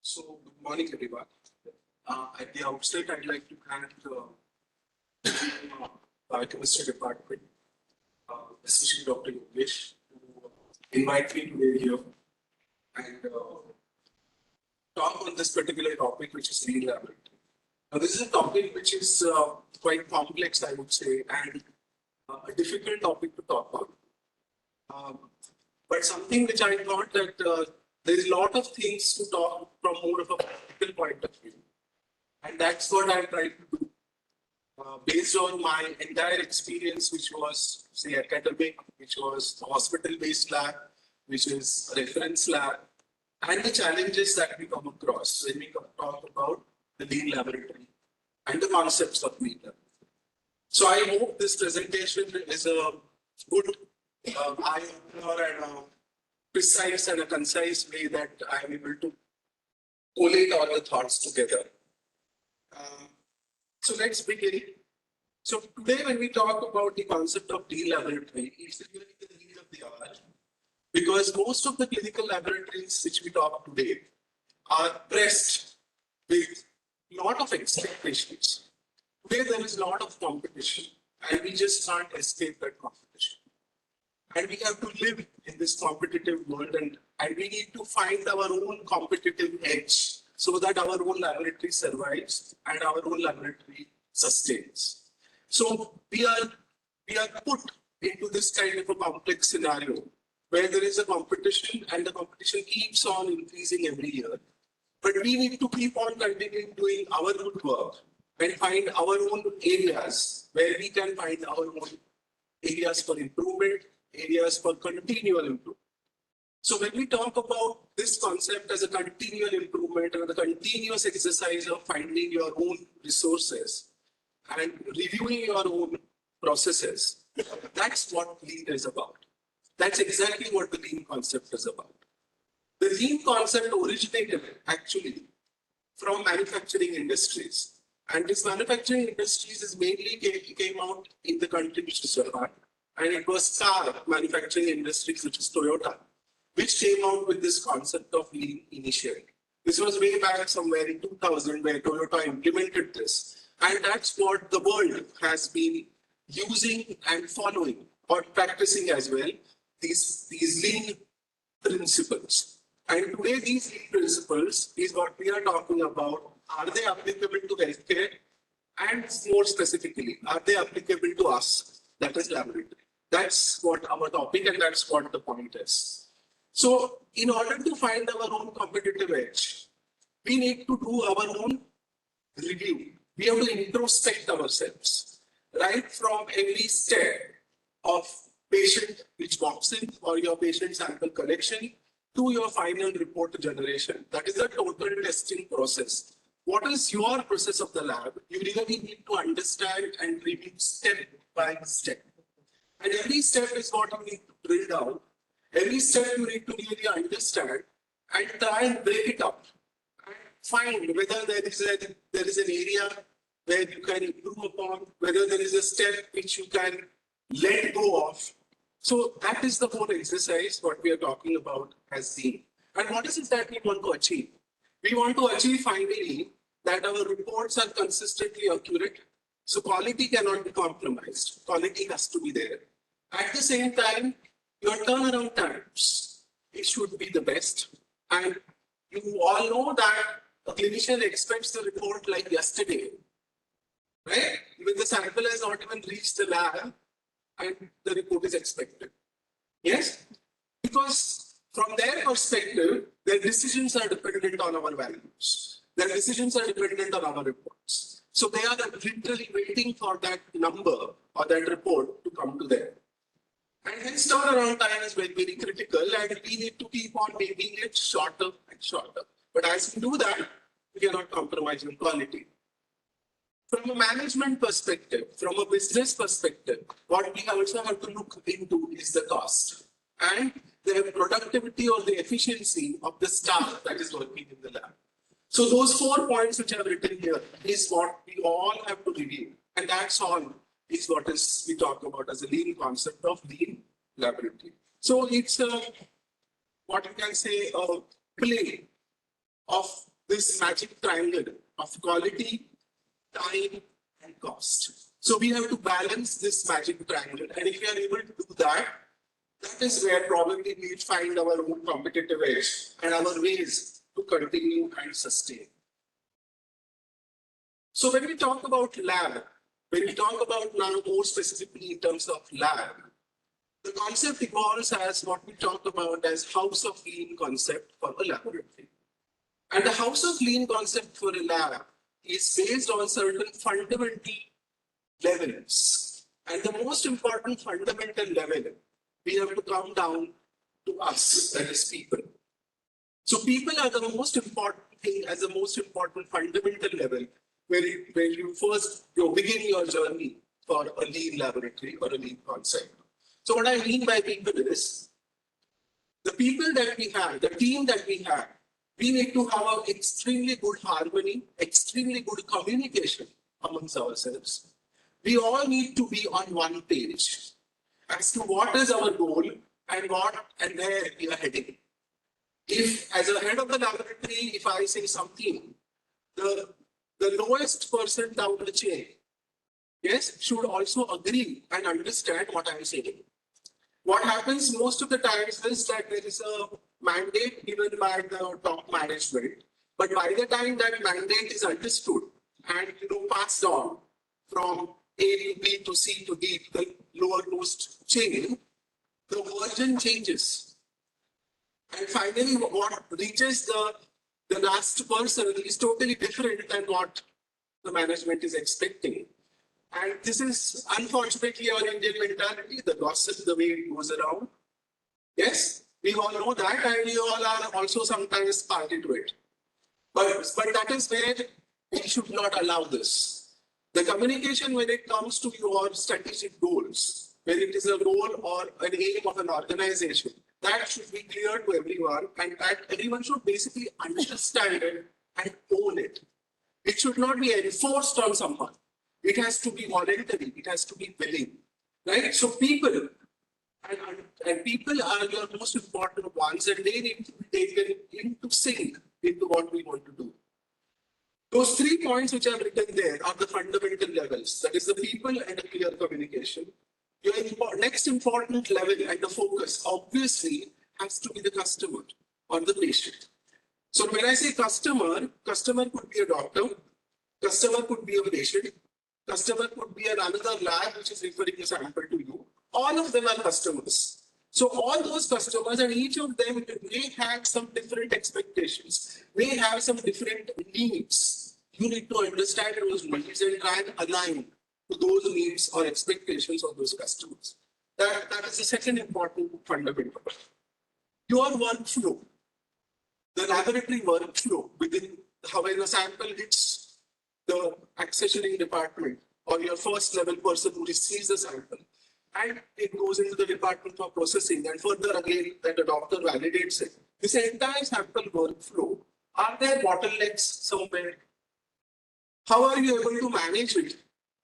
So, good morning, everyone. At the outset, I'd like to thank the Biochemistry department, especially Dr. Rajesh, to invite me today here and talk on this particular topic, which is lean laboratory. Now, this is a topic which is quite complex, I would say, and a difficult topic to talk about. But something which I thought that there is a lot of things to talk from more of a practical point of view. And that's what I tried to do. Based on my entire experience, which was, say, academic, which was hospital-based lab, which is a reference lab, and the challenges that we come across when we talk about the lean laboratory and the concepts of lean laboratory. So I hope this presentation is a good eye-opener and a precise and a concise way that I am able to collate all the thoughts together. So let's begin. So today when we talk about the concept of lean laboratory, it's really the need of the hour, because most of the clinical laboratories which we talk today are pressed with a lot of expectations. Today there is a lot of competition and we just can't escape that competition. And we have to live in this competitive world and we need to find our own competitive edge so that our own laboratory survives and our own laboratory sustains. So we are put into this kind of a complex scenario where there is a competition and the competition keeps on increasing every year. But we need to keep on continuing doing our good work and find our own areas where we can find our own areas for improvement, areas for continual improvement. So when we talk about this concept as a continual improvement or the continuous exercise of finding your own resources and reviewing your own processes, that's what lean is about. That's exactly what the lean concept is about. The lean concept originated actually from manufacturing industries. And this manufacturing industries is mainly came out in the country which is Japan. And it was car manufacturing industries, which is Toyota, which came out with this concept of lean initially. This was way back somewhere in 2000 where Toyota implemented this. And that's what the world has been using and following or practicing as well, these lean principles. And today these lean principles is what we are talking about. Are they applicable to healthcare? And more specifically, are they applicable to us? That is laboratory. That's what our topic and that's what the point is. So in order to find our own competitive edge, we need to do our own review. We have to introspect ourselves, right from every step of patient which walks in or your patient sample collection to your final report generation. That is the total testing process. What is your process of the lab? You really need to understand and review step by step. And every step is what you need to drill down. Every step you need to really understand and try and break it up and find whether there is an area where you can improve upon, whether there is a step which you can let go of. So that is the whole exercise what we are talking about as lean. And what is it that we want to achieve? We want to achieve finally that our reports are consistently accurate. So quality cannot be compromised. Quality has to be there. At the same time, your turnaround times, it should be the best. And you all know that a clinician expects the report like yesterday, right? Even the sample has not even reached the lab and the report is expected. Yes? Because from their perspective, their decisions are dependent on our values. Their decisions are dependent on our reports. So they are literally waiting for that number or that report to come to them. And hence turnaround time is very, very critical and we need to keep on making it shorter and shorter. But as we do that, we cannot compromise on quality. From a management perspective, from a business perspective, what we also have to look into is the cost and the productivity or the efficiency of the staff that is working in the lab. So those 4 points which I have written here is what we all have to review. And that's all is what is we talk about as a lean concept of lean laboratory. So it's what you can say a play of this magic triangle of quality, time, and cost. So we have to balance this magic triangle. And if we are able to do that, that is where probably we find our own competitive edge and our ways to continue and sustain. So when we talk about lab, when we talk about now more specifically in terms of lab, the concept evolves as what we talk about as house of lean concept for a laboratory. And the house of lean concept for a lab is based on certain fundamental levels. And the most important fundamental level, we have to come down to us, that is people. So people are the most important thing as the most important fundamental level where you first begin your journey for a lean laboratory or a lean concept. So what I mean by people is the people that we have, the team that we have, we need to have an extremely good harmony, extremely good communication amongst ourselves. We all need to be on one page as to what is our goal and where we are heading. If, as a head of the laboratory, if I say something, the lowest person down the chain, yes, should also agree and understand what I am saying. What happens most of the times is that there is a mandate given by the top management, but by the time that mandate is understood and passed on from A to B to C to D, the lowermost chain, the version changes. And finally, what reaches the last person is totally different than what the management is expecting. And this is unfortunately our Indian mentality, the gossip, the way it goes around. Yes, we all know that, and we all are also sometimes party to it. But that is where we should not allow this. The communication when it comes to your strategic goals, whether it is a goal or an aim of an organization, that should be clear to everyone, and that everyone should basically understand it and own it. It should not be enforced on someone. It has to be voluntary. It has to be willing, right? So people, and people are your most important ones, and they need to be taken into sync into what we want to do. Those 3 points which I've written there are the fundamental levels. That is the people and a clear communication. Your next important level and the focus obviously has to be the customer or the patient. So when I say customer could be a doctor, customer could be a patient, customer could be another lab which is referring a sample to you. All of them are customers. So all those customers and each of them may have some different expectations, may have some different needs. You need to understand those needs and try and align to those needs or expectations of those customers. That is the second important fundamental. Your workflow, the laboratory workflow within how when a sample hits the accessioning department or your first level person who receives the sample, and it goes into the department for processing, and further again that the doctor validates it. This entire sample workflow, are there bottlenecks somewhere? How are you able to manage it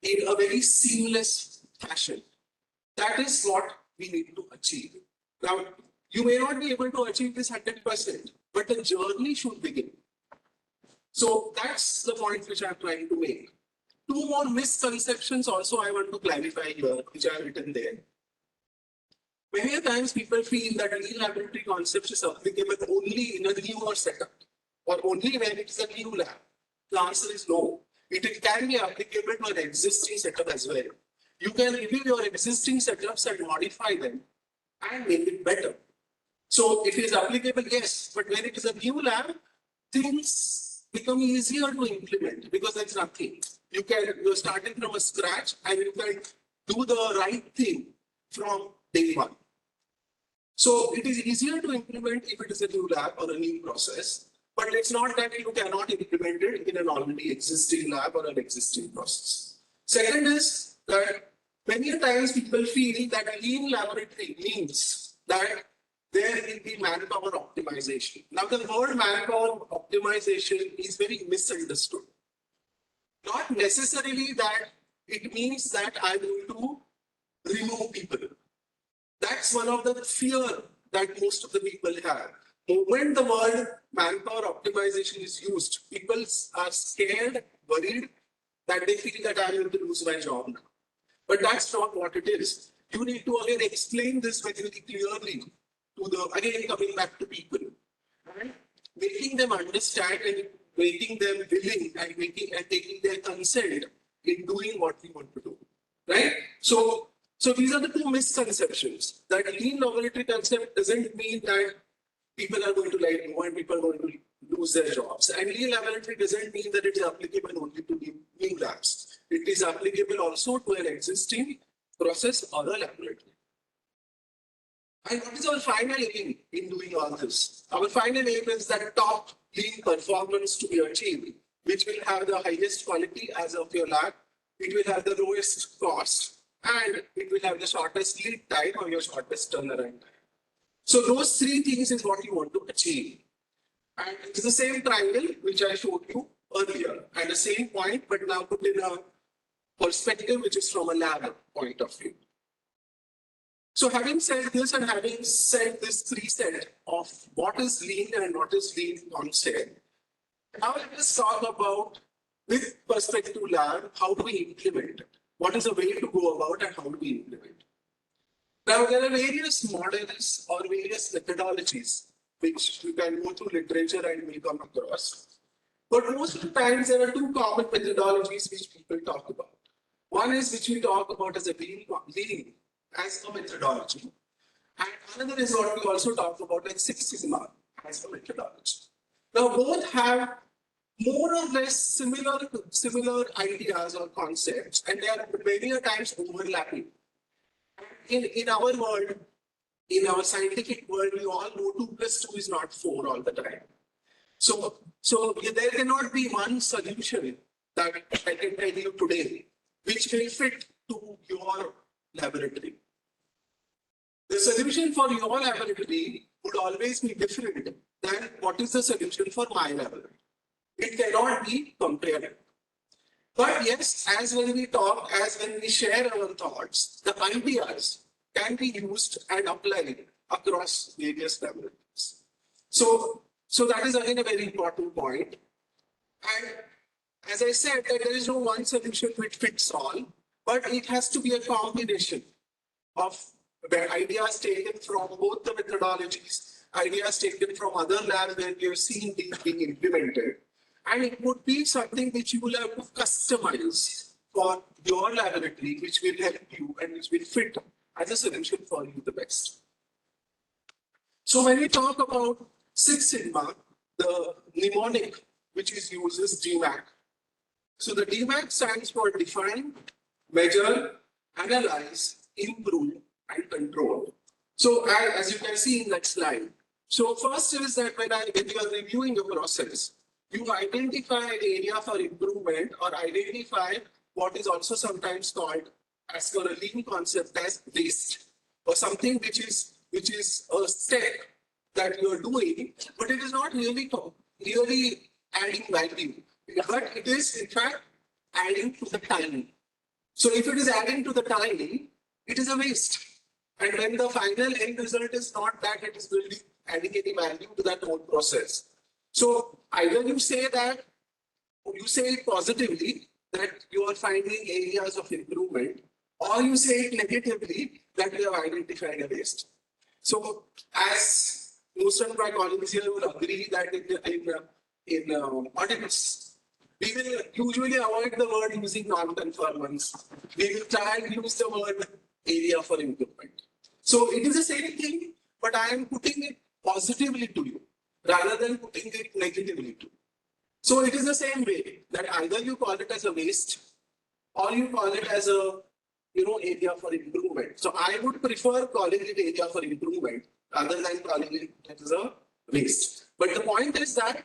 in a very seamless fashion? That is what we need to achieve. Now, you may not be able to achieve this 100%, but the journey should begin. So that's the point which I'm trying to make. 2 more misconceptions also I want to clarify here, which I have written there. Many times people feel that lean laboratory concept is applicable only in a newer setup or only when it is a new lab. The answer is no. It can be applicable to an existing setup as well. You can review your existing setups and modify them and make it better. So it is applicable, yes, but when it is a new lab, things become easier to implement because there's nothing. You're starting from a scratch and you can do the right thing from day one. So it is easier to implement if it is a new lab or a new process, but it's not that you cannot implement it in an already existing lab or an existing process. Second is that many times people feel that a lean laboratory means that there will be manpower optimization. Now the word manpower optimization is very misunderstood. Not necessarily that it means that I'm going to remove people. That's one of the fear that most of the people have. When the word manpower optimization is used, people are scared, worried that they feel that I am going to lose my job now. But that's not what it is. You need to again explain this very, very clearly to the, again, coming back to people, and making them understand and making them willing and taking their consent in doing what we want to do, right? So these are the two misconceptions. That lean laboratory concept doesn't mean that people are going to let go and people are going to lose their jobs. And lean laboratory doesn't mean that it is applicable only to new labs. It is applicable also to an existing process or a laboratory. And what is our final aim in doing all this? Our final aim is that top lean performance to be achieved, which will have the highest quality as of your lab, it will have the lowest cost, and it will have the shortest lead time or your shortest turnaround time. So those three things is what you want to achieve. And it's the same triangle which I showed you earlier, and the same point, but now put in a perspective which is from a lab point of view. So having said this and having said this three set of what is lean and what is lean concept, now let us talk about, with perspective lab, how do we implement it? What is the way to go about and how do we implement it? Now there are various models or various methodologies which you can go through literature and will come across. But most of the times there are two common methodologies which people talk about. One is which we talk about as a lean as a methodology. And another is what we also talk about as Six Sigma as a methodology. Now both have more or less similar ideas or concepts, and they are many times overlapping. In our world, in our scientific world, we all know 2 plus 2 is not 4 all the time. So there cannot be one solution that I can tell you today, which will fit to your laboratory. The solution for your laboratory would always be different than what is the solution for my laboratory. It cannot be compared. But yes, as when we share our thoughts, the ideas can be used and applied across various laboratories. So that is again a very important point. And as I said, that there is no one solution which fits all, but it has to be a combination of the ideas taken from both the methodologies, ideas taken from other labs where we have seen these being implemented. And it would be something which you will have to customize for your laboratory, which will help you and which will fit as a solution for you the best. So when we talk about Six Sigma, the mnemonic which is used is DMAC. So the DMAC stands for define, measure, analyze, improve, and control. So as you can see in that slide. So first is that when you are reviewing a process, you identify an area for improvement or identify what is also sometimes called, as per a lean concept, as waste, or something which is a step that you are doing, but it is not really adding value, but it is in fact adding to the time. So if it is adding to the time, it is a waste. And when the final end result is not that it is really adding any value to that whole process. So either you say that, or you say it positively that you are finding areas of improvement, or you say it negatively that you have identified a waste. So as most of my colleagues here will agree that in audits, we will usually avoid the word using non-conformance. We will try and use the word area for improvement. So it is the same thing, but I am putting it positively to you, rather than putting it negatively to. So it is the same way that either you call it as a waste or you call it as a area for improvement. So I would prefer calling it area for improvement rather than calling it as a waste. But the point is that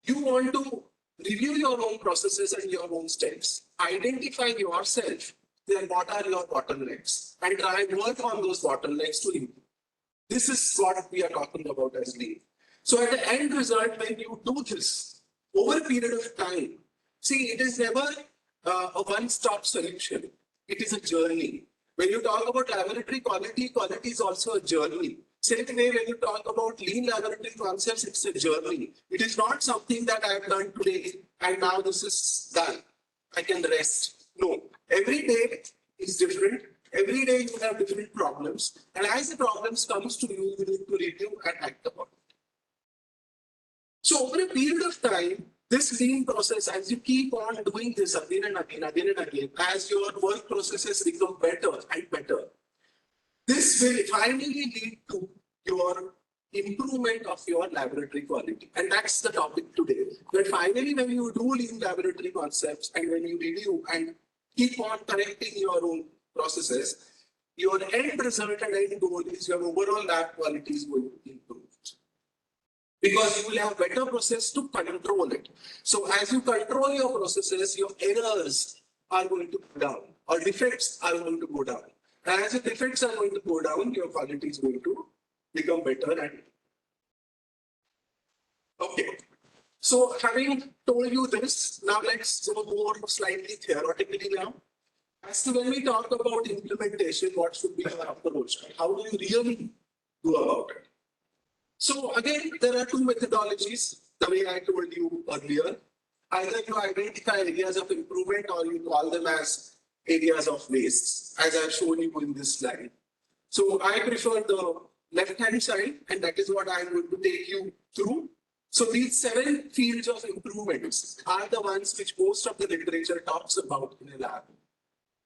you want to review your own processes and your own steps, identify yourself, then what are your bottlenecks, and try and work on those bottlenecks to improve. This is what we are talking about as lean. So at the end result, when you do this over a period of time, see, it is never a one-stop solution. It is a journey. When you talk about laboratory quality, quality is also a journey. Same way, when you talk about lean laboratory concepts, it's a journey. It is not something that I have done today and now this is done. I can rest. No, every day is different. Every day you have different problems. And as the problems comes to you, you need to review and act upon it. So over a period of time, this lean process, as you keep on doing this again and again, as your work processes become better and better, this will finally lead to your improvement of your laboratory quality. And that's the topic today. That finally, when you do lean laboratory concepts and when you review and keep on correcting your own processes, your end result and end goal is your overall lab quality is going to improve. Because you will have better process to control it. So as you control your processes, your errors are going to go down or defects are going to go down. And as the defects are going to go down, your quality is going to become better. And okay. So having told you this, now let's go more slightly theoretically now. As to when we talk about implementation, what should be our approach? How do you really go about it? So again, there are two methodologies, the way I told you earlier. Either you identify areas of improvement or you call them as areas of waste, as I've shown you in this slide. So I prefer the left-hand side, and that is what I'm going to take you through. So these 7 fields of improvements are the ones which most of the literature talks about in a lab.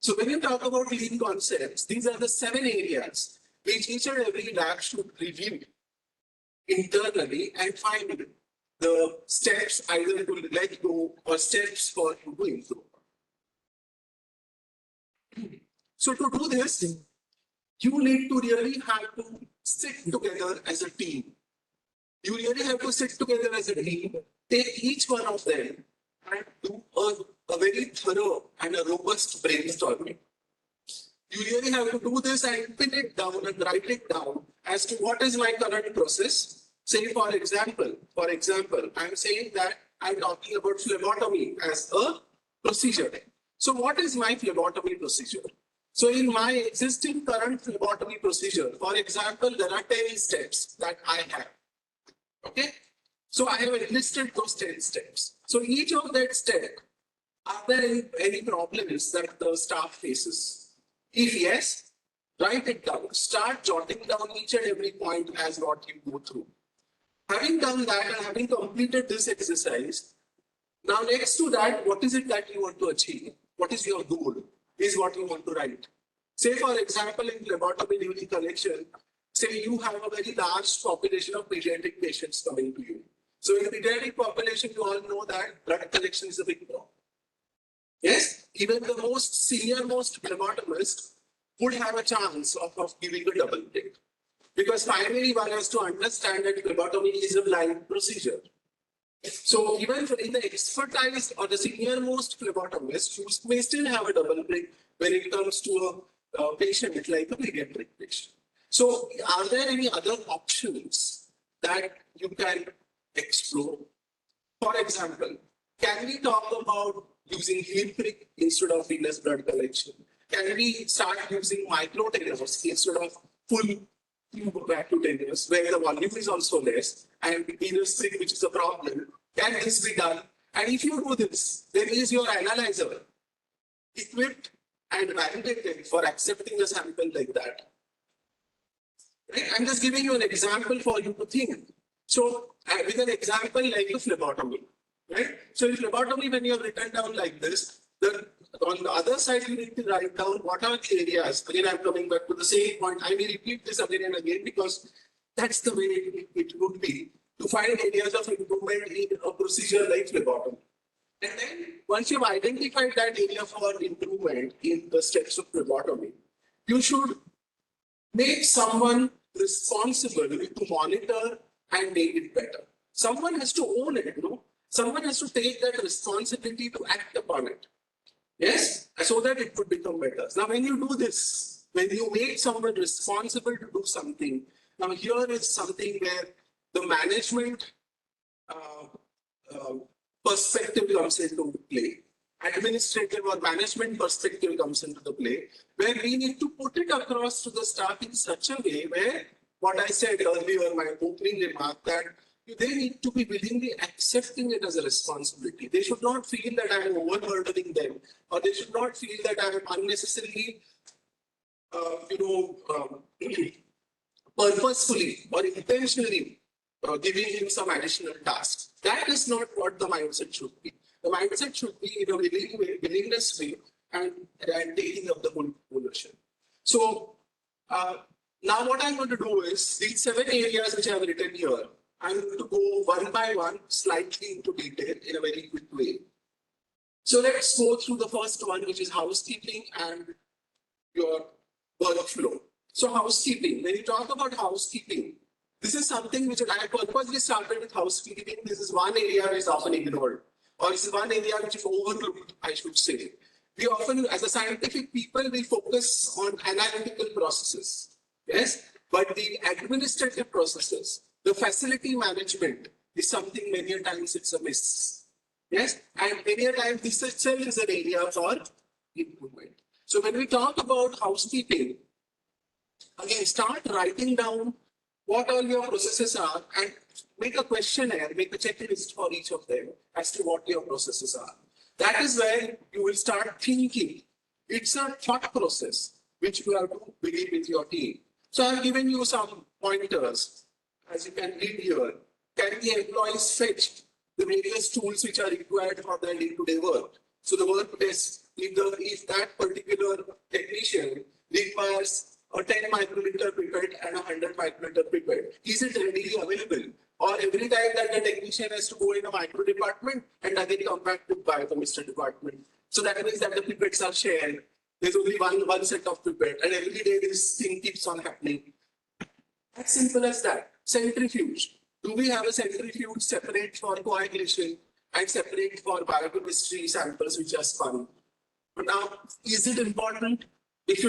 So when you talk about lean concepts, these are the 7 areas which each and every lab should review internally and find the steps either to let go or steps for you to improve. So to do this, you need to really have to sit together as a team. You really have to sit together as a team, take each one of them and do a very thorough and a robust brainstorming. You really have to do this and pin it down and write it down as to what is my current process. Say, for example, I'm saying that I'm talking about phlebotomy as a procedure. So what is my phlebotomy procedure? So in my existing current phlebotomy procedure, for example, there are 10 steps that I have. Okay? So I have listed those 10 steps. So each of that step, are there any problems that the staff faces? If yes, write it down. Start jotting down each and every point as what you go through. Having done that and having completed this exercise, now next to that, what is it that you want to achieve? What is your goal? Is what you want to write. Say, for example, in phlebotomy duty collection, say you have a very large population of pediatric patients coming to you. So in pediatric population, you all know that blood collection is a big problem. Yes, even the most senior-most phlebotomist would have a chance of giving a double take. Because finally, one has to understand that phlebotomy is a blind procedure. So even in the expertise or the senior-most phlebotomist, you may still have a double break when it comes to a patient like a pediatric patient. So are there any other options that you can explore? For example, can we talk about using heel prick instead of venous blood collection? Can we start using microtenors instead of full tube vacuotenors, where the volume is also less, and venous prick, which is a problem? Can this be done? And if you do this, then is your analyzer equipped and validated for accepting a sample like that? Right? I'm just giving you an example for you to think. So with an example like a phlebotomy, right? So in phlebotomy, when you have written down like this, on the other side, you need to write down what are the areas. Again, I'm coming back to the same point. I will repeat this again and again because that's the way it would be to find areas of improvement in a procedure like phlebotomy. And then once you've identified that area for improvement in the steps of phlebotomy, you should make someone responsible to monitor and make it better. Someone has to own it, no? Someone has to take that responsibility to act upon it. Yes? So that it could become better. Now, when you do this, when you make someone responsible to do something, now here is something where the management perspective comes into play. Administrative or management perspective comes into the play, where we need to put it across to the staff in such a way where what I said earlier, my opening remark, that they need to be willingly accepting it as a responsibility. They should not feel that I am overburdening them, or they should not feel that I am unnecessarily, purposefully or intentionally giving him some additional tasks. That is not what the mindset should be. The mindset should be in a willingness way and taking up the whole ownership. So now what I'm going to do is these 7 areas which I have written here, I'm going to go one by one, slightly into detail in a very quick way. So let's go through the first one, which is housekeeping and your workflow. So housekeeping, when you talk about housekeeping, this is something which I purposely started with housekeeping. This is one area which is often ignored, or this is one area which is overlooked, I should say. We often, as a scientific people, we focus on analytical processes, yes? But the administrative processes, the facility management is something many a times it's a miss, yes? And many a times this itself is an area for improvement. So when we talk about housekeeping, again, start writing down what all your processes are and make a questionnaire, make a checklist for each of them as to what your processes are. That is where you will start thinking. It's a thought process which you have to begin with your team. So I've given you some pointers. As you can read here, can the employees fetch the various tools which are required for their day-to-day work? So the work desk, if that particular technician requires a 10 microliter pipette and a 100 microliter pipette, is it readily available? Or every time that the technician has to go in a micro department and again come back to biochemistry department. So that means that the pipettes are shared. There's only one set of pipette, and every day this thing keeps on happening. As simple as that. Centrifuge. Do we have a centrifuge separate for coagulation and separate for biochemistry samples which are spun? But now, is it important? If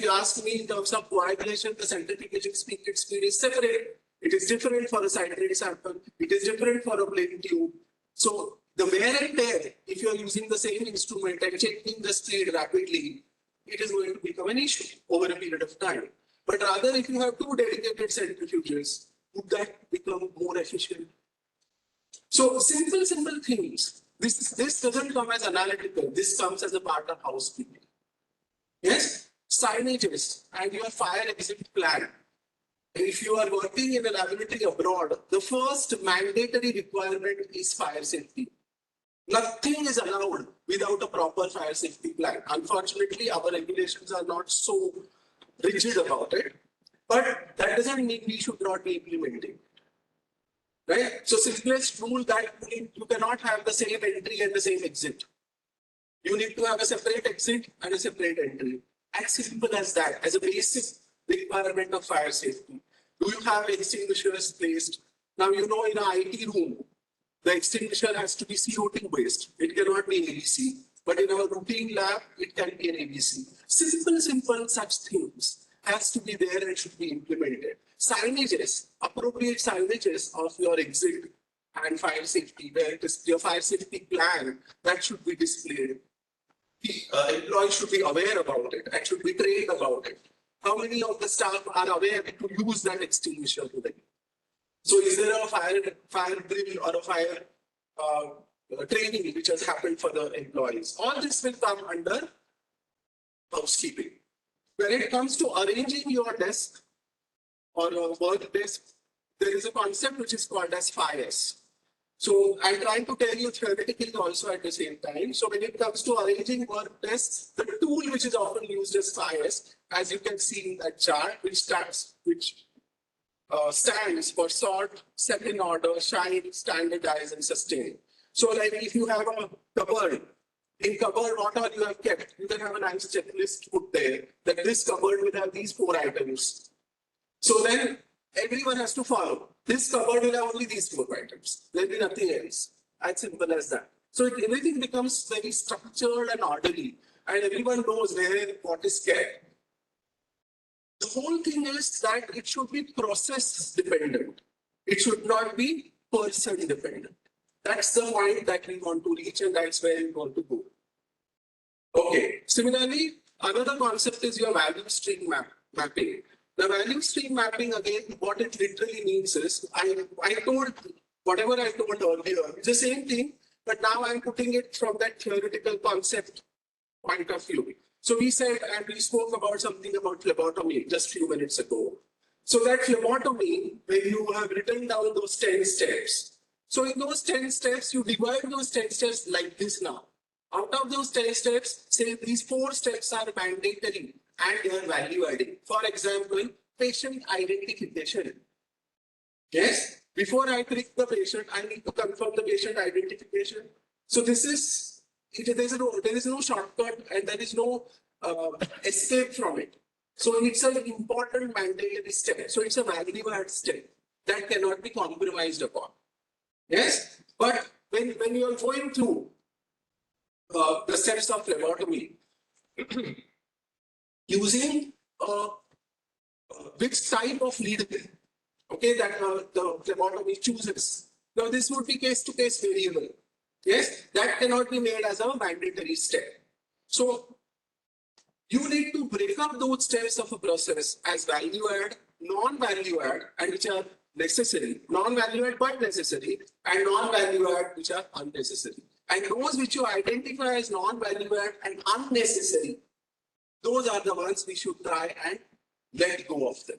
you ask me in terms of coagulation, the centrifugation speed is separate. It is different for a citrate sample. It is different for a plain tube. So the wear and tear, if you are using the same instrument and checking the speed rapidly, it is going to become an issue over a period of time. But rather, if you have 2 dedicated centrifuges, would that become more efficient? So simple things. This doesn't come as analytical. This comes as a part of housekeeping. Yes, signages and your fire exit plan. If you are working in a laboratory abroad, the first mandatory requirement is fire safety. Nothing is allowed without a proper fire safety plan. Unfortunately, our regulations are not so rigid about it, but that doesn't mean we should not be implementing it. Right? So simplest rule that you cannot have the same entry and the same exit. You need to have a separate exit and a separate entry. As simple as that, as a basic requirement of fire safety. Do you have extinguishers placed? Now, in an IT room, the extinguisher has to be CO2 based. It cannot be ABC. But in our routine lab, it can be an ABC. Simple such things has to be there and should be implemented. Signages, appropriate signages of your exit and fire safety, where it is your fire safety plan that should be displayed. The employees should be aware about it and should be trained about it. How many of the staff are aware to use that extinguisher today? So is there a fire drill or a fire training which has happened for the employees? All this will come under housekeeping. When it comes to arranging your desk or a work desk, there is a concept which is called as FIRES. So I'm trying to tell you theoretically also at the same time. So when it comes to arranging work desks, the tool which is often used is FIRES, as you can see in that chart, which stands for sort, set in order, shine, standardize, and sustain. So like if you have a cupboard, in cupboard, what all you have kept, you can have a nice checklist put there that this cupboard will have these 4 items. So then everyone has to follow. This cupboard will have only these 4 items. There will be nothing else. As simple as that. So everything becomes very structured and orderly, and everyone knows where what is kept. The whole thing is that it should be process dependent. It should not be person dependent. That's the point that we want to reach, and that's where we want to go. Okay. Similarly, another concept is your value stream mapping. The value stream mapping, again, what it literally means is, I told whatever I told earlier, it's the same thing, but now I'm putting it from that theoretical concept point of view. So we said, and we spoke about something about phlebotomy just a few minutes ago. So that phlebotomy, when you have written down those 10 steps, so in those 10 steps, you divide those 10 steps like this now. Out of those 10 steps, say these 4 steps are mandatory and they are value adding. For example, patient identification. Yes, before I treat the patient, I need to confirm the patient identification. So this is, there is no shortcut and there is no escape from it. So it's an important mandatory step. So it's a value add step that cannot be compromised upon. Yes, but when you are going through the steps of phlebotomy, using which type of needle, okay, that the phlebotomy chooses. Now this would be case-to-case variable. Yes, that cannot be made as a mandatory step. So you need to break up those steps of a process as value add, non-value add, and which are necessary, non-value add but necessary, and non-value add which are unnecessary. And those which you identify as non-value add and unnecessary, those are the ones we should try and let go of them.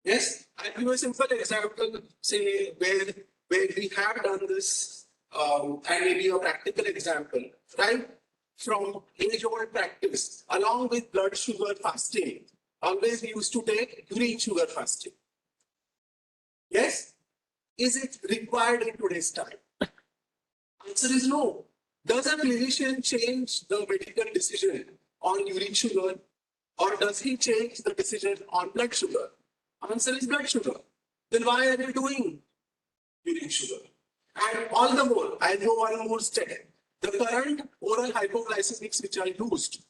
Yes, I'll give a simple example, say where we have done this, and maybe a practical example, right? From age-old practice, along with blood sugar fasting, always we used to take urine sugar fasting. Yes? Is it required in today's time? Answer is no. Does a clinician change the medical decision on urine sugar, or does he change the decision on blood sugar? Answer is blood sugar. Then why are we doing urine sugar? And all the more, I go one more step. The current oral hypoglycemics which are used,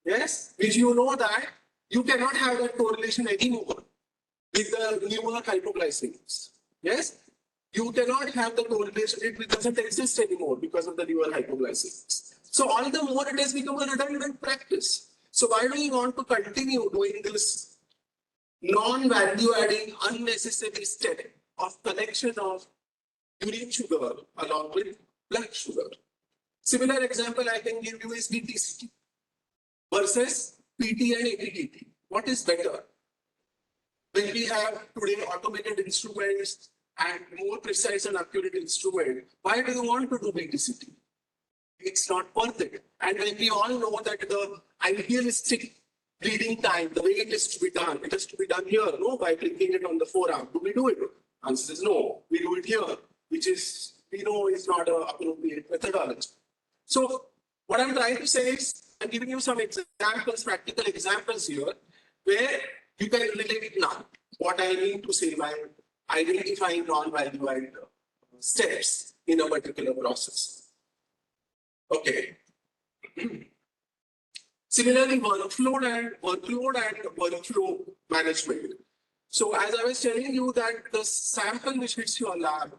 yes, which you know that you cannot have that correlation anymore with the newer hypoglycemics. Yes, you cannot have the correlation, it doesn't exist anymore because of the newer hypoglycemics. So all the more it has become a redundant practice. So why do you want to continue doing this non-value adding unnecessary step of collection of urine sugar along with blood sugar? Similar example I can give you is BTCT versus PT and ATTT. What is better? When we have today automated instruments and more precise and accurate instrument, why do you want to do BTCT? It's not worth it. And when we all know that the idealistic bleeding time, the way it is to be done, it has to be done here, no, by clicking it on the forearm. Do we do it? Answer is no. We do it here, which is, we know is not an appropriate methodology. So what I'm trying to say is, I'm giving you some examples, practical examples here, where you can relate it now. What I mean to say by identifying non-value add steps in a particular process. Okay. Similarly, workload and workflow management. So as I was telling you that the sample which hits your lab,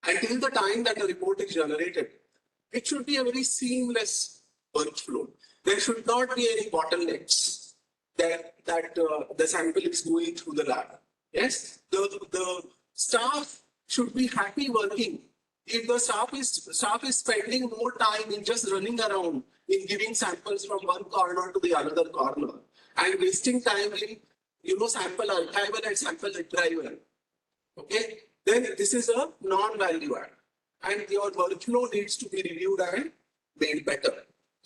until the time that the report is generated, it should be a very seamless workflow. There should not be any bottlenecks that the sample is going through the lab. Yes, the staff should be happy working. If the staff is spending more time in just running around in giving samples from one corner to the other corner and wasting time in sample archival and sample retrieval, okay, then this is a non-value add. And your workflow needs to be reviewed and made better.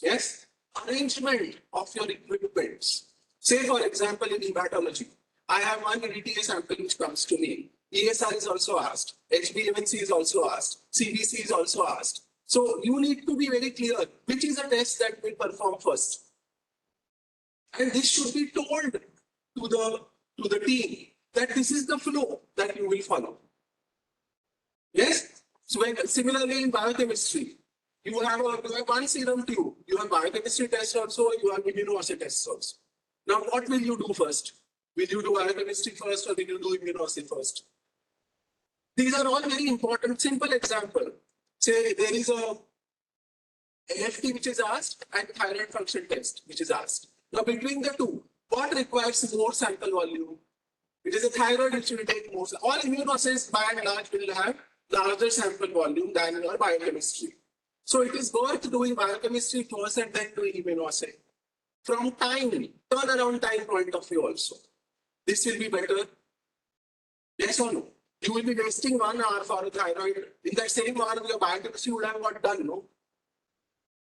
Yes? Arrangement of your equipments. Say, for example, in hematology, I have one EDTA sample which comes to me. ESR is also asked. HbA1c is also asked. CBC is also asked. So you need to be very clear which is a test that will perform first. And this should be told to the team that this is the flow that you will follow. Yes? So similarly in biochemistry, you have one serum tube. You have biochemistry tests also, you have immunoassay tests also. Now what will you do first? Will you do biochemistry first or will you do immunoassay first? These are all very important, simple example. Say there is a AFT which is asked and thyroid function test which is asked. Now between the two, What requires more sample volume? It is a thyroid which will take more. All immunoassays by and large will have larger sample volume than your biochemistry. So it is worth doing biochemistry first and then doing immunoassay. From turnaround time point of view also. This will be better. Yes or no? You will be wasting 1 hour for a thyroid. In that same hour, your biochemistry would have got done, no?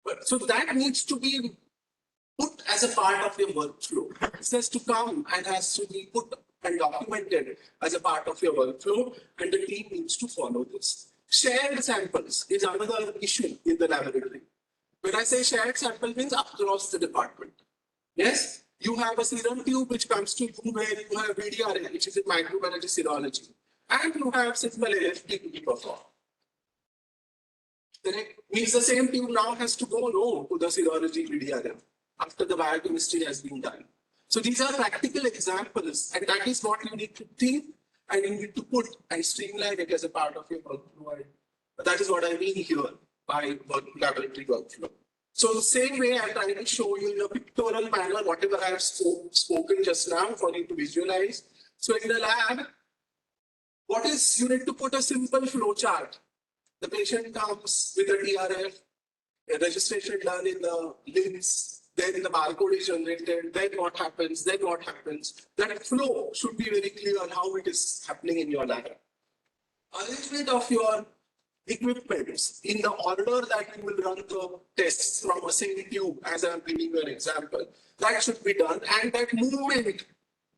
But, so that needs to be put as a part of your workflow. It has to come and has to be put and documented as a part of your workflow, and the team needs to follow this. Shared samples is another issue in the laboratory. When I say shared sample means across the department. Yes, you have a serum tube which comes to you where you have VDRA, which is in microbiology serology, and you have simple AFT to be performed. Correct? Means the same tube now has to go to the serology VDRA after the biochemistry has been done. So these are practical examples, and that is what you need to think and you need to put and streamline it as a part of your workflow. That is what I mean here by laboratory workflow. So the same way I'm trying to show you in a pictorial manner whatever I have spoken just now for you to visualize. So in the lab, you need to put a simple flow chart. The patient comes with a TRF, a registration done in the LIMS, then the barcode is generated, then what happens. That flow should be very clear how it is happening in your lab. Arrangement of your equipment in the order that you will run the tests from a single tube, as I'm giving you an example, that should be done. And that movement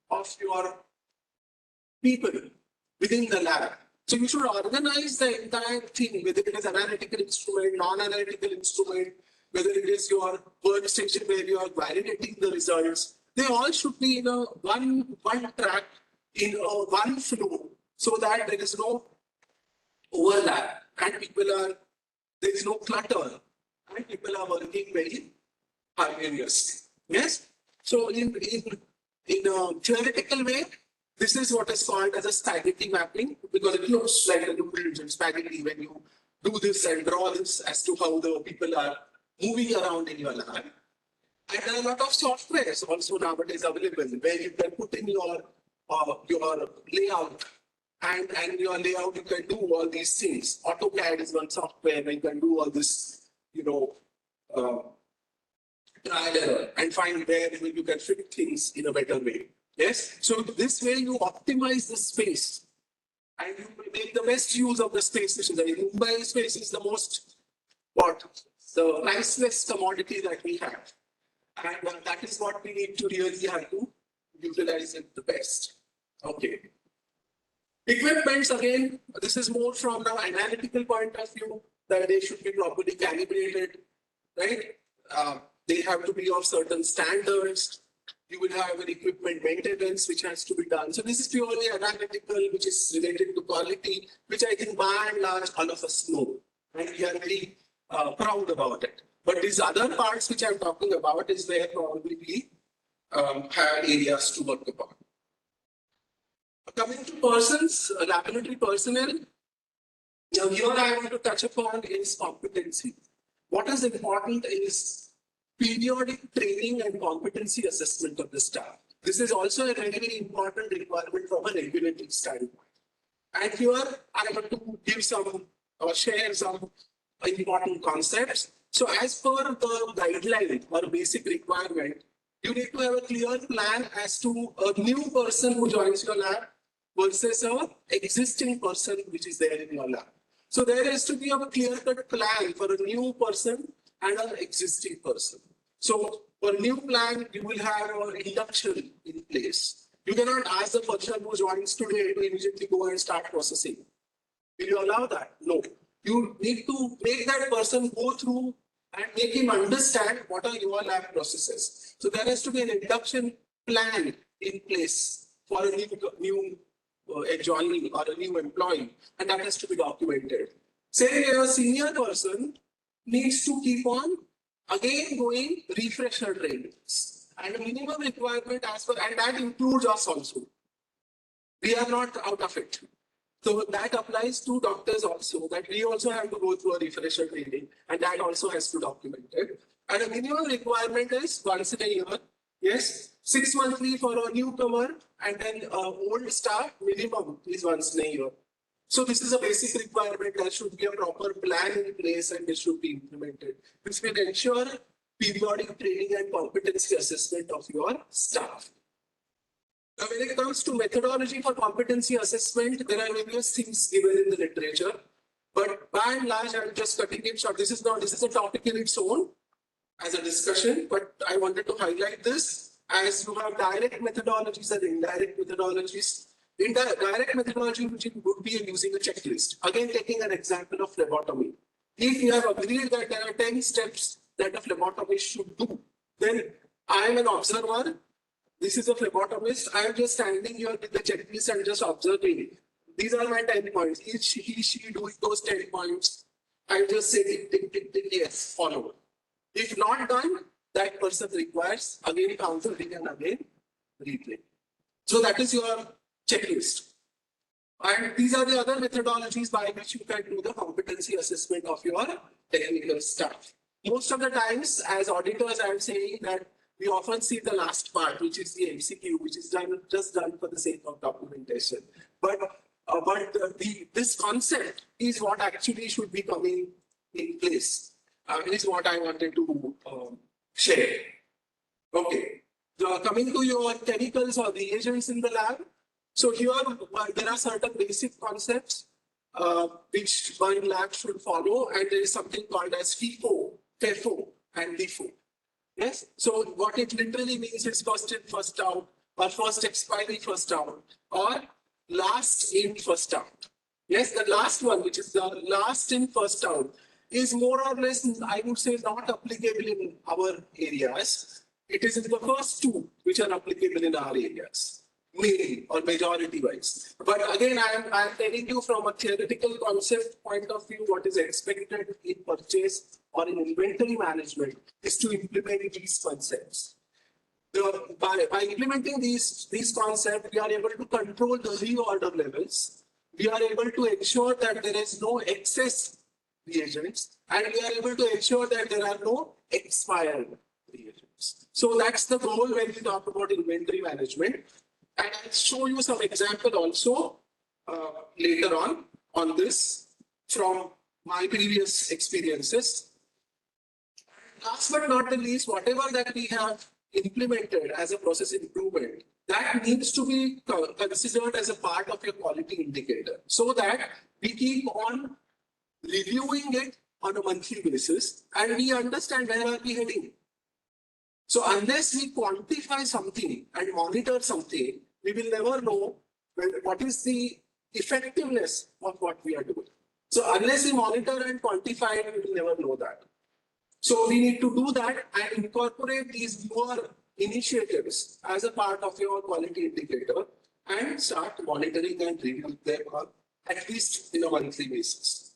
of your people within the lab. So you should organize the entire thing, whether it is analytical instrument, non-analytical instrument, whether it is your workstation where you are validating the results. They all should be in a one track, in a one flow, so that there is no overlap and there is no clutter and people are working very harmoniously. Yes? So in a theoretical way, this is what is called as a spaghetti mapping, because it looks like a little spaghetti when you do this and draw this as to how the people are moving around in your lab. And there are a lot of softwares also nowadays available where you can put in your layout, and your layout you can do all these things. AutoCAD is one software where you can do all this, trial error and find where you can fit things in a better way. Yes, so this way you optimize the space and you make the best use of the space. Which is the Mumbai space is the most the priceless commodity that we have, and that is what we need to really have to utilize it the best. Okay. Equipments, again, this is more from the analytical point of view, that they should be properly calibrated, right? They have to be of certain standards. You will have an equipment maintenance which has to be done. So this is purely analytical, which is related to quality, which I think by and large all of us know, and we are very proud about it. But these other parts which I'm talking about is where probably we have areas to work upon. Coming to persons, laboratory personnel, now here I want to touch upon is competency. What is important is periodic training and competency assessment of the staff. This is also a very, very important requirement from a regulatory standpoint. And here I want to give share some important concepts. So as per the guideline or basic requirement, you need to have a clear plan as to a new person who joins your lab versus an existing person which is there in your lab. So there has to be a clear-cut plan for a new person and an existing person. So for a new plan, you will have an induction in place. You cannot ask the person who joins today to immediately go and start processing. Will you allow that? No. You need to make that person go through and make him understand what are your lab processes. So there has to be an induction plan in place for a new joining or a new employee, and that has to be documented. Say a senior person needs to keep on again going refresher trainings, and a minimum requirement and that includes us also. We are not out of it. So that applies to doctors also, that we also have to go through a refresher training, and that also has to document it. And a minimum requirement is once in a year. Yes. 6 monthly for a newcomer, and then old staff minimum is once in a year. So this is a basic requirement. There should be a proper plan in place and this should be implemented, which will ensure periodic training and competency assessment of your staff. Now, when it comes to methodology for competency assessment, there are various things given in the literature. But by and large, I'm just cutting it short. This is a topic in its own as a discussion, but I wanted to highlight this as you have direct methodologies and indirect methodologies. In the direct methodology, which would be using a checklist. Again, taking an example of phlebotomy. If you have agreed that there are 10 steps that a phlebotomist should do, then I am an observer. This is a phlebotomist. I am just standing here with the checklist and just observing. These are my 10 points. Each he, she doing those 10 points. I just say tick, tick, tick, tick, yes, follow. If not done, that person requires again counseling and again replay. So that is your checklist. And these are the other methodologies by which you can do the competency assessment of your technical staff. Most of the times, as auditors, I am saying that we often see the last part, which is the MCQ, which is just done for the sake of documentation. But this concept is what actually should be coming in place. Is what I wanted to share. Okay. Coming to your chemicals or reagents in the lab. So here there are certain basic concepts which one lab should follow, and there is something called as FIFO, and LIFO. Yes. So what it literally means is first in, first out, or first expiry, first out, or last in, first out. Yes, the last one, which is the last in, first out, is more or less, I would say, not applicable in our areas. It is in the first two which are applicable in our areas, mainly or majority wise. But again, I am telling you from a theoretical concept point of view, what is expected in purchase or in inventory management is to implement these concepts. By implementing these concepts, we are able to control the reorder levels. We are able to ensure that there is no excess reagents, and we are able to ensure that there are no expired reagents. So that's the goal when we talk about inventory management. And I'll show you some example also later on this from my previous experiences. Last but not the least, whatever that we have implemented as a process improvement, that needs to be considered as a part of your quality indicator, so that we keep on reviewing it on a monthly basis and we understand where are we heading. So unless we quantify something and monitor something, we will never know what is the effectiveness of what we are doing. So unless we monitor and quantify it, we will never know that. So we need to do that and incorporate these newer initiatives as a part of your quality indicator and start monitoring and reviewing them at least in a monthly basis.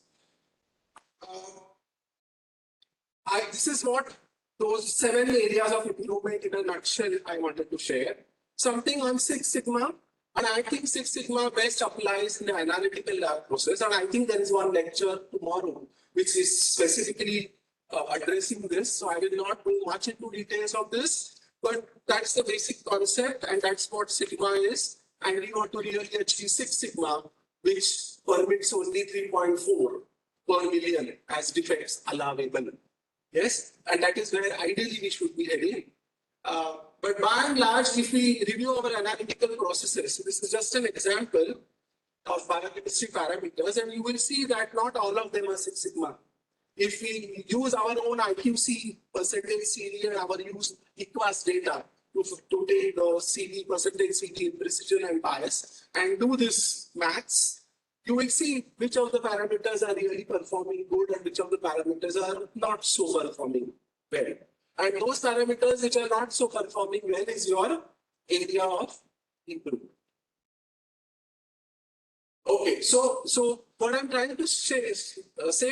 This is what those 7 areas of improvement in a nutshell I wanted to share. Something on Six Sigma, and I think Six Sigma best applies in the analytical lab process. And I think there is one lecture tomorrow which is specifically addressing this. So I will not go much into details of this, but that's the basic concept, and that's what Sigma is. And we want to really achieve Six Sigma, which permits only 3.4 per million as defects allowable. Yes, and that is where ideally we should be heading. But by and large, if we review our analytical processes, this is just an example of biochemistry parameters, and you will see that not all of them are Six Sigma. If we use our own IQC percentage CD and our use EQUAS data to take the CD percentage CD in precision and bias and do this maths, you will see which of the parameters are really performing good and which of the parameters are not so performing well. And those parameters which are not so performing well is your area of improvement. Okay, so what I'm trying to say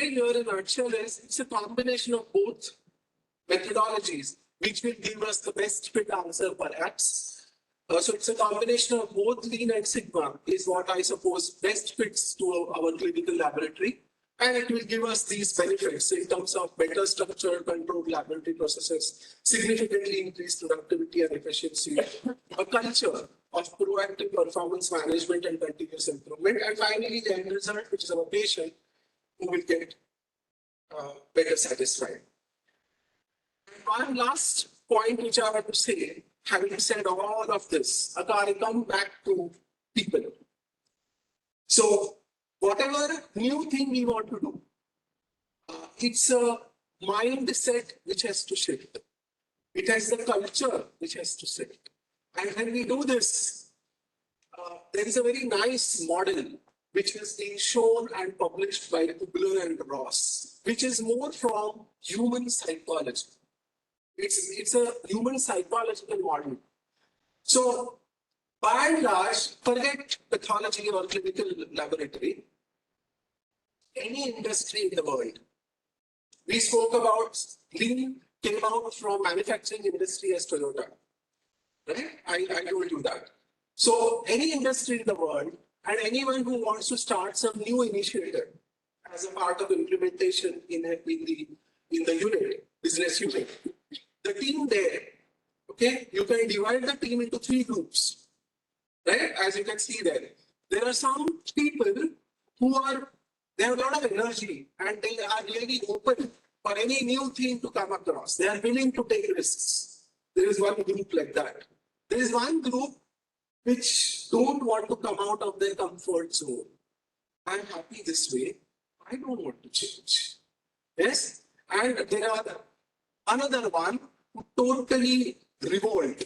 here in a nutshell is it's a combination of both methodologies which will give us the best fit answer perhaps. So it's a combination of both Lean and Sigma is what I suppose best fits to our clinical laboratory. And it will give us these benefits in terms of better structured, controlled laboratory processes, significantly increased productivity and efficiency, a culture of proactive performance management and continuous improvement, and finally the end result, which is our patient, who will get better satisfied. And one last point which I have to say, having said all of this, I come back to people. So whatever new thing we want to do, it's a mindset which has to shift. It has the culture which has to shift. And when we do this, there is a very nice model which has been shown and published by Kubler and Ross, which is more from human psychology. It's a human psychological model. So by and large, forget pathology or clinical laboratory, any industry in the world. We spoke about Lean came out from manufacturing industry as Toyota. Right? I told you that. So any industry in the world and anyone who wants to start some new initiative as a part of implementation in the unit, business unit, the team there, okay, you can divide the team into 3 groups. Right? As you can see there are some people who they have a lot of energy and they are really open for any new thing to come across. They are willing to take risks. There is one group like that. There is one group which don't want to come out of their comfort zone. I'm happy this way. I don't want to change. Yes? And there are another one who totally revolt.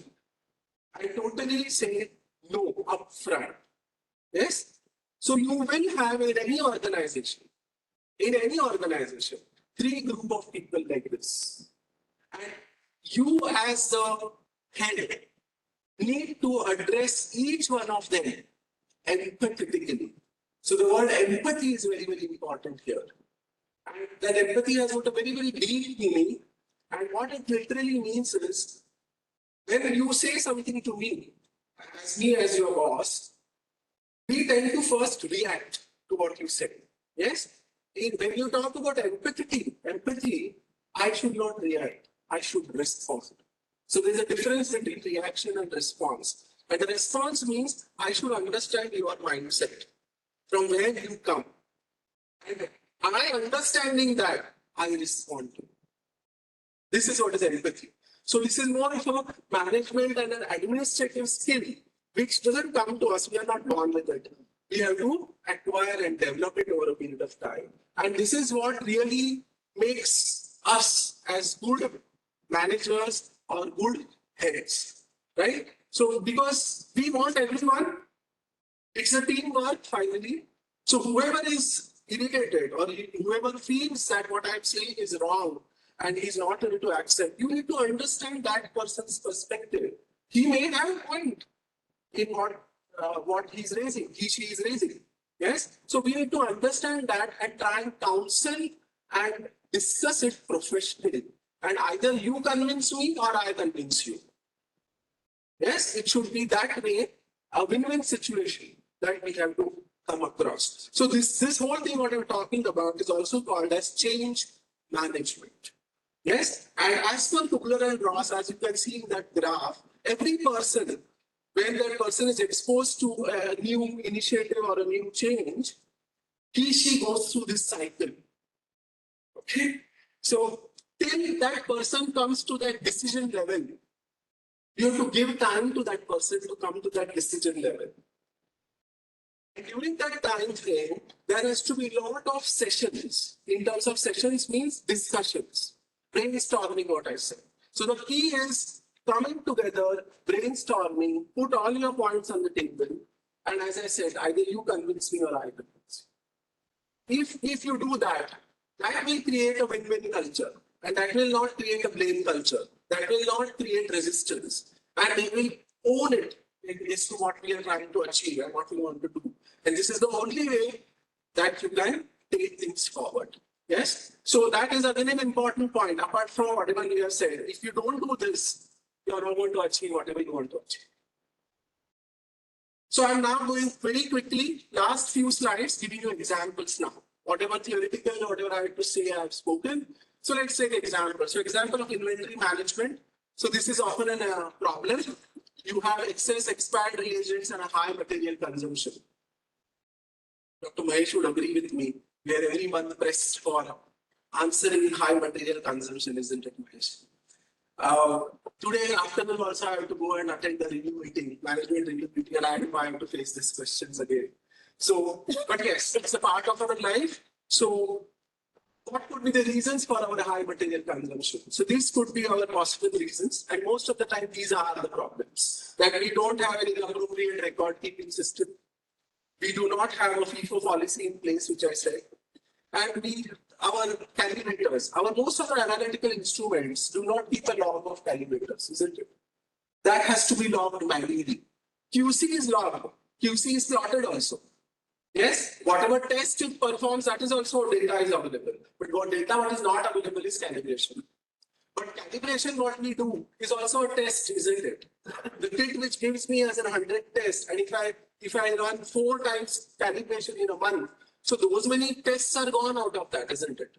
I totally say no upfront. Yes? So you will have in any organization, 3 group of people like this. And you as the head need to address each one of them empathetically. So the word empathy is very, very important here. And that empathy has got a very, very deep meaning. And what it literally means is, when you say something to me as your boss, we tend to first react to what you say. Yes? When you talk about empathy, I should not react. I should respond. So there's a difference between reaction and response. And the response means I should understand your mindset, from where you come. And I understanding that, I respond to. This is what is empathy. So this is more of a management and an administrative skill, which doesn't come to us. We are not born with it. We have to acquire and develop it over a period of time. And this is what really makes us as good managers or good heads, right? So because we want everyone, it's a teamwork finally. So whoever is irritated or whoever feels that what I'm saying is wrong and he's not able to accept, you need to understand that person's perspective. He may have a point in what he's raising, she is raising. Yes? So we need to understand that and try and counsel and discuss it professionally. And either you convince me or I convince you. Yes, it should be that way, a win-win situation that we have to come across. So this whole thing what I'm talking about is also called as change management. Yes, and as per Kubler and Ross, as you can see in that graph, every person, when that person is exposed to a new initiative or a new change, she goes through this cycle. Okay, so till that person comes to that decision level, you have to give time to that person to come to that decision level. And during that time frame, there has to be a lot of sessions. In terms of sessions means discussions, brainstorming what I said. So the key is coming together, brainstorming, put all your points on the table. And as I said, either you convince me or I convince you. If you do that, that will create a win-win culture. And that will not create a blame culture. That will not create resistance. And they will own it as to what we are trying to achieve and what we want to do. And this is the only way that you can take things forward. Yes? So that is again an important point. Apart from whatever we have said, if you don't do this, you are not going to achieve whatever you want to achieve. So I'm now going very quickly, last few slides, giving you examples now. whatever theoretical, whatever I had to say, I have spoken. So let's take example. So example of inventory management. So this is often a problem. You have excess expired reagents and a high material consumption. Dr. Mahesh would agree with me. We are every month pressed for answering high material consumption, isn't it, Mahesh? Today afternoon also I have to go and attend the review meeting, management review meeting, and I have to face these questions again. So, but yes, it's a part of our life. So, what could be the reasons for our high material consumption? So these could be our possible reasons, and most of the time these are the problems. That we don't have any appropriate record keeping system. We do not have a FIFO policy in place, which I said. And our calibrators, most of our analytical instruments do not keep a log of calibrators, isn't it? That has to be logged manually. QC is logged. QC is plotted also. Yes, whatever test it performs, that is also data is available. But what is not available is calibration. But calibration, what we do is also a test, isn't it? The kit which gives me as a 100 test, and if I run 4 times calibration in a month, so those many tests are gone out of that, isn't it?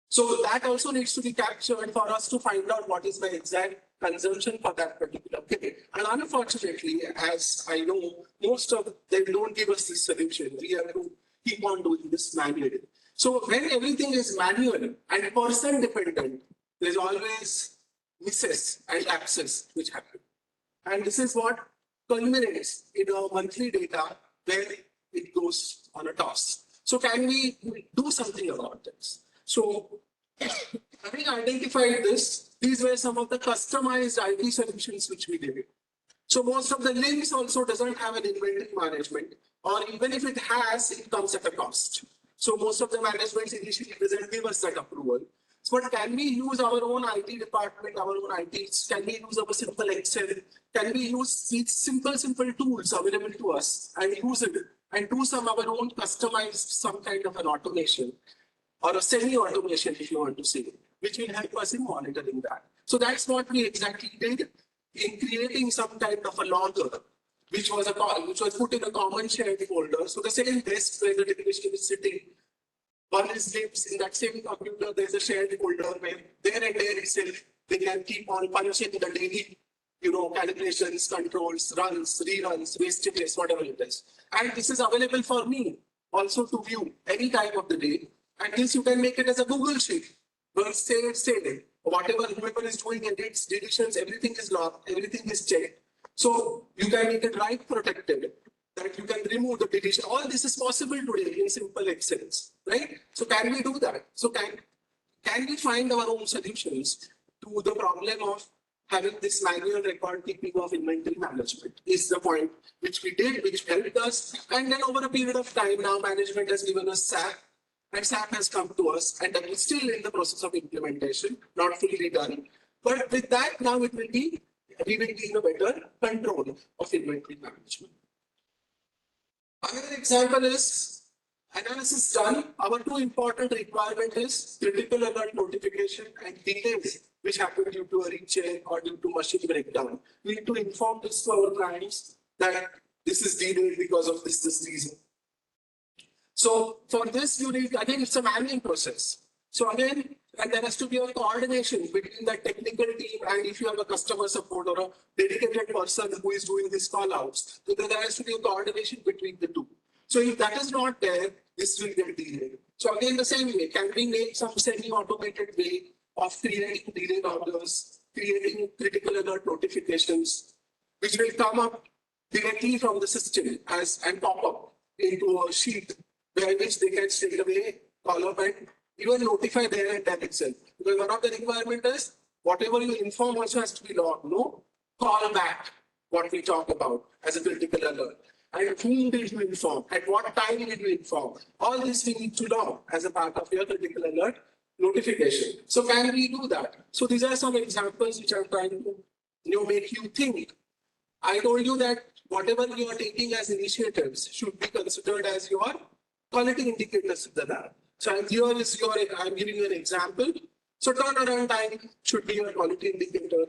So that also needs to be captured for us to find out what is my exact consumption for that particular kit. And unfortunately, as I know, most of them don't give us this solution. We have to keep on doing this manually. So when everything is manual and person dependent, there's always misses and lapses which happen. And this is what culminates in our monthly data where it goes on a toss. So can we do something about this? So having identified this, these were some of the customized IT solutions which we did. So most of the links also doesn't have an inventory management, or even if it has, it comes at a cost. So most of the managements initially doesn't give us that approval. So but can we use our own IT department, our own ITs? Can we use our simple Excel? Can we use these simple tools available to us and use it and do some of our own customized, some kind of an automation or a semi-automation, if you want to say, which will help us in monitoring that. So that's what we exactly did in creating some kind of a logger, which was put in a common shared folder. So the same desk where the technician is sitting, one is lives in that same computer, there's a shared folder where there and there itself, they can keep on punching the daily, calibrations, controls, runs, reruns, wastages, whatever it is. And this is available for me also to view any time of the day. And this you can make it as a Google sheet. Where say, whatever whoever is doing edits, deletions, everything is logged, everything is checked. So you can make it right protected, that you can remove the deletion. All this is possible today in simple Excels, right? So can we do that? So can we find our own solutions to the problem of having this manual record keeping of inventory management is the point which we did, which helped us. And then over a period of time, now management has given us SAP, and SAP has come to us, and that is still in the process of implementation, not fully done. But with that, now we will be in a better control of inventory management. Another example is analysis done. Our 2 important requirement is critical alert notification and delays which happen due to a recheck or due to machine breakdown. We need to inform this to our clients that this is delayed because of this reason. So for this, you need, again, it's a manual process. So again, and there has to be a coordination between the technical team and if you have a customer support or a dedicated person who is doing these call outs, so there has to be a coordination between the two. So if that is not there, this will get delayed. So again, the same way, can we make some semi-automated way of creating delayed orders, creating critical alert notifications, which will come up directly from the system and pop up into a sheet where which they can straight away call up and even notify there and then itself. Because one of the requirements is whatever you inform also has to be logged. No call back what we talk about as a critical alert. And whom did you inform? At what time did you inform? All this we need to log as a part of your critical alert notification. So can we do that? So these are some examples which I'm trying to make you think. I told you that whatever you are taking as initiatives should be considered as your quality indicators in the lab. So I'm giving you an example. So turnaround time should be your quality indicator.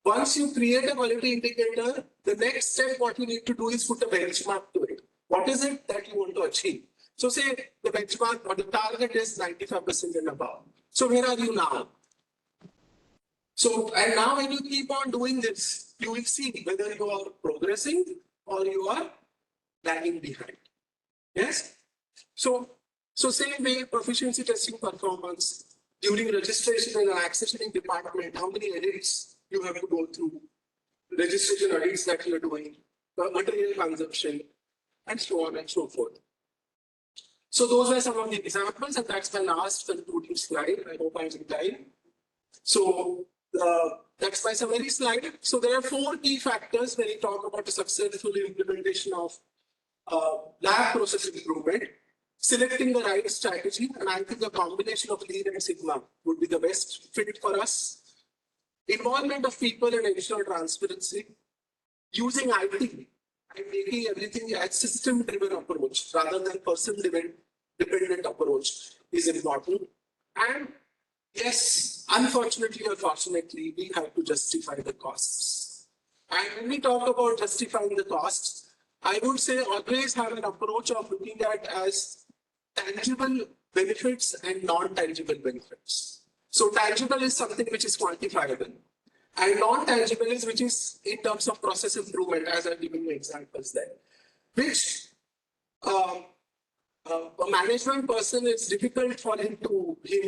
Once you create a quality indicator, the next step what you need to do is put a benchmark to it. What is it that you want to achieve? So say the benchmark or the target is 95% and above. So where are you now? So, and now when you keep on doing this, you will see whether you are progressing or you are lagging behind. Yes? So same way proficiency testing performance during registration in an accessioning department, how many edits you have to go through, registration edits that you are doing, material consumption, and so on and so forth. So those are some of the examples, and that's my last concluding slide. I hope I'm in time. So that's my summary slide. So there are 4 key factors when we talk about the successful implementation of lab process improvement. Selecting the right strategy, and I think a combination of Lean and Sigma would be the best fit for us. Involvement of people and additional transparency. Using IT and making everything a system-driven approach rather than person-dependent approach is important. And yes, unfortunately or fortunately, we have to justify the costs. And when we talk about justifying the costs, I would say always have an approach of looking at as tangible benefits and non-tangible benefits. So tangible is something which is quantifiable, and non-tangible is which is in terms of process improvement, as I've given you examples there, which a management person, it's difficult for him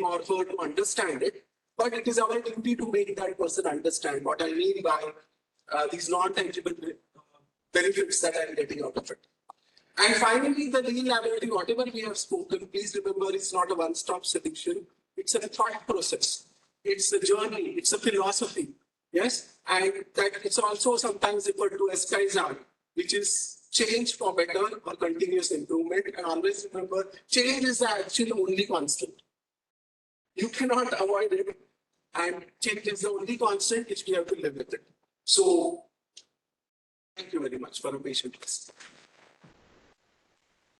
or her to understand it, but it is our duty to make that person understand what I mean by these non-tangible benefits that I'm getting out of it. And finally, the Lean laboratory, whatever we have spoken, please remember it's not a one-stop solution. It's a thought process. It's a journey. It's a philosophy. Yes, and that it's also sometimes referred to as Kaizen, which is change for better or continuous improvement. And always remember, change is the actual only constant. You cannot avoid it, and change is the only constant which we have to live with it. So, thank you very much for your patience.